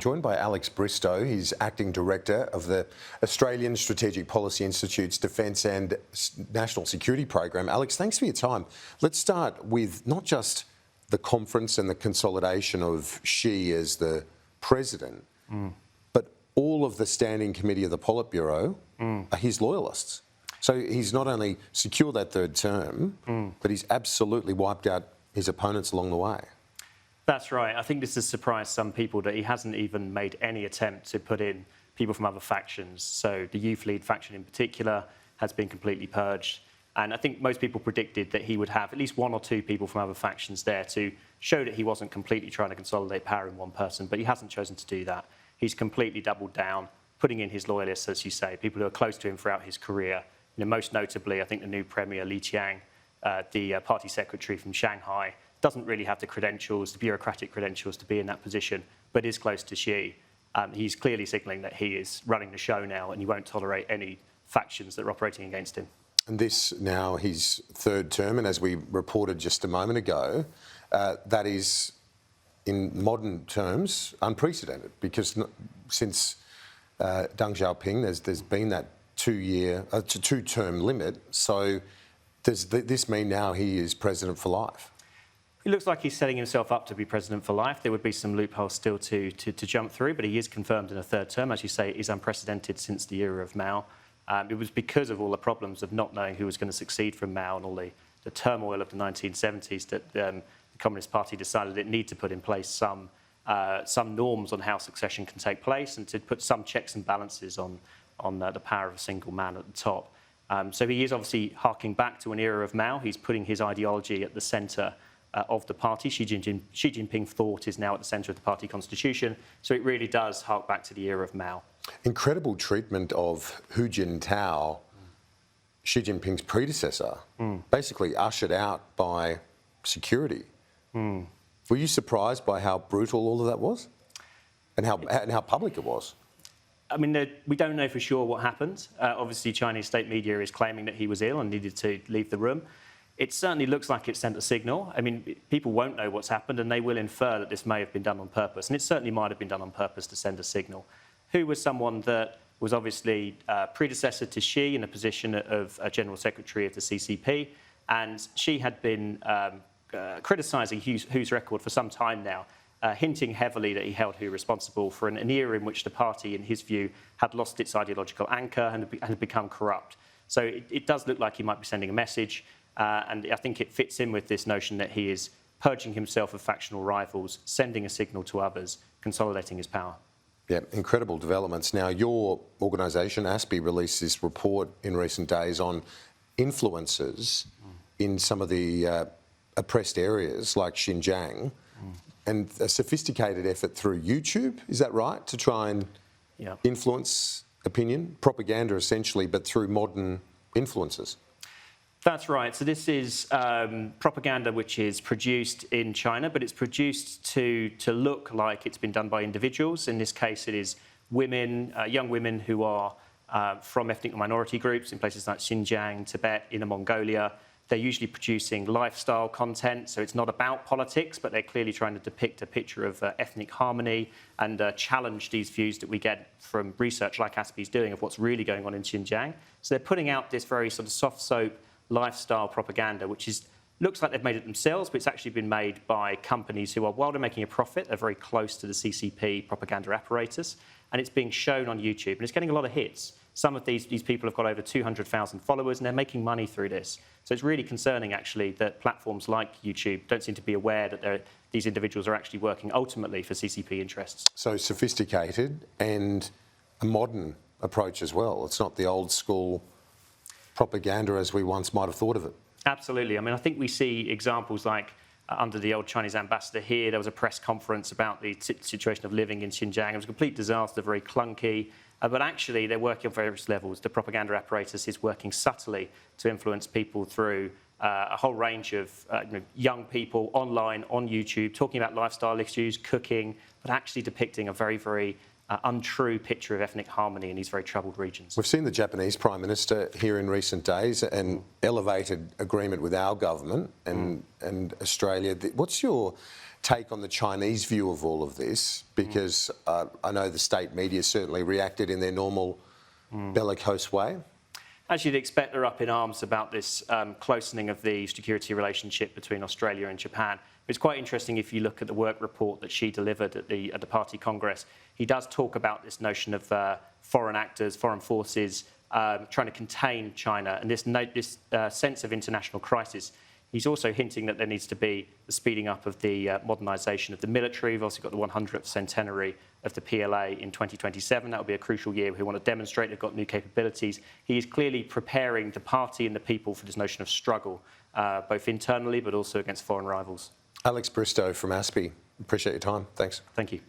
Joined by Alex Bristow. He's Acting Director of the Australian Strategic Policy Institute's Defence and National Security Program. Alex, thanks for your time. Let's start with not just the conference and the consolidation of Xi as the president, but all of the Standing Committee of the Politburo are his loyalists. So he's not only secured that third term, but he's absolutely wiped out his opponents along the way. That's right. I think this has surprised some people that he hasn't even made any attempt to put in people from other factions. So the Youth League faction in particular has been completely purged. And I think most people predicted that he would have at least one or two people from other factions there to show that he wasn't completely trying to consolidate power in one person, but he hasn't chosen to do that. He's completely doubled down, putting in his loyalists, as you say, people who are close to him throughout his career. You know, most notably, I think the new Premier Li Qiang, the party secretary from Shanghai, doesn't really have the credentials, the bureaucratic credentials to be in that position, but is close to Xi. He's clearly signalling that he is running the show now and he won't tolerate any factions that are operating against him. And this now his third term, and as we reported just a moment ago, that is, in modern terms, unprecedented, because since Deng Xiaoping, there's been that two-term limit. So does this mean now he is president for life? It looks like he's setting himself up to be president for life. There would be some loopholes still to jump through, but he is confirmed in a third term. As you say, it is unprecedented since the era of Mao. It was because of all the problems of not knowing who was going to succeed from Mao and all the turmoil of the 1970s that the Communist Party decided it needed to put in place some norms on how succession can take place and to put some checks and balances on the power of a single man at the top. So he is obviously harking back to an era of Mao. He's putting his ideology at the centre of the party. Xi Jinping thought is now at the centre of the party constitution. So it really does hark back to the era of Mao. Incredible treatment of Hu Jintao, Xi Jinping's predecessor, basically ushered out by security. Were you surprised by how brutal all of that was? And how public it was? I mean, we don't know for sure what happened. Obviously, Chinese state media is claiming that he was ill and needed to leave the room. It certainly looks like it sent a signal. I mean, people won't know what's happened and they will infer that this may have been done on purpose. And it certainly might have been done on purpose to send a signal. Hu was someone that was obviously predecessor to Xi in the position of General Secretary of the CCP. And Xi had been criticising Hu's record for some time now, hinting heavily that he held Hu responsible for an era in which the party, in his view, had lost its ideological anchor and had become corrupt. So it does look like he might be sending a message. And I think it fits in with this notion that he is purging himself of factional rivals, sending a signal to others, consolidating his power. Yeah, incredible developments. Now, your organisation, ASPI, released this report in recent days on influencers in some of the oppressed areas like Xinjiang, and a sophisticated effort through YouTube, is that right, to try and influence opinion, propaganda essentially, but through modern influencers? That's right. So this is propaganda which is produced in China, but it's produced to look like it's been done by individuals. In this case, it is women, young women who are from ethnic minority groups in places like Xinjiang, Tibet, Inner Mongolia. They're usually producing lifestyle content, so it's not about politics, but they're clearly trying to depict a picture of ethnic harmony and challenge these views that we get from research like ASPI is doing of what's really going on in Xinjiang. So they're putting out this very sort of soft soap lifestyle propaganda, which looks like they've made it themselves, but it's actually been made by companies who are, while they're making a profit, they're very close to the CCP propaganda apparatus, and it's being shown on YouTube, and it's getting a lot of hits. Some of these people have got over 200,000 followers, and they're making money through this. So it's really concerning, actually, that platforms like YouTube don't seem to be aware that these individuals are actually working ultimately for CCP interests. So sophisticated and a modern approach as well. It's not the old school propaganda as we once might have thought of it. Absolutely. I mean, I think we see examples like under the old Chinese ambassador here, there was a press conference about the situation of living in Xinjiang. It was a complete disaster, very clunky. But actually, they're working on various levels. The propaganda apparatus is working subtly to influence people through a whole range of young people online, on YouTube, talking about lifestyle issues, cooking, but actually depicting a very, very untrue picture of ethnic harmony in these very troubled regions. We've seen the Japanese Prime Minister here in recent days an elevated agreement with our government and Australia. What's your take on the Chinese view of all of this? Because I know the state media certainly reacted in their normal bellicose way. As you'd expect, they're up in arms about this closening of the security relationship between Australia and Japan. It's quite interesting if you look at the work report that Xi delivered at the party congress. He does talk about this notion of foreign actors, foreign forces trying to contain China and this sense of international crisis. He's also hinting that there needs to be the speeding up of the modernisation of the military. We've also got the 100th centenary of the PLA in 2027. That will be a crucial year. We want to demonstrate they've got new capabilities. He is clearly preparing the party and the people for this notion of struggle, both internally but also against foreign rivals. Alex Bristow from ASPI, appreciate your time. Thanks. Thank you.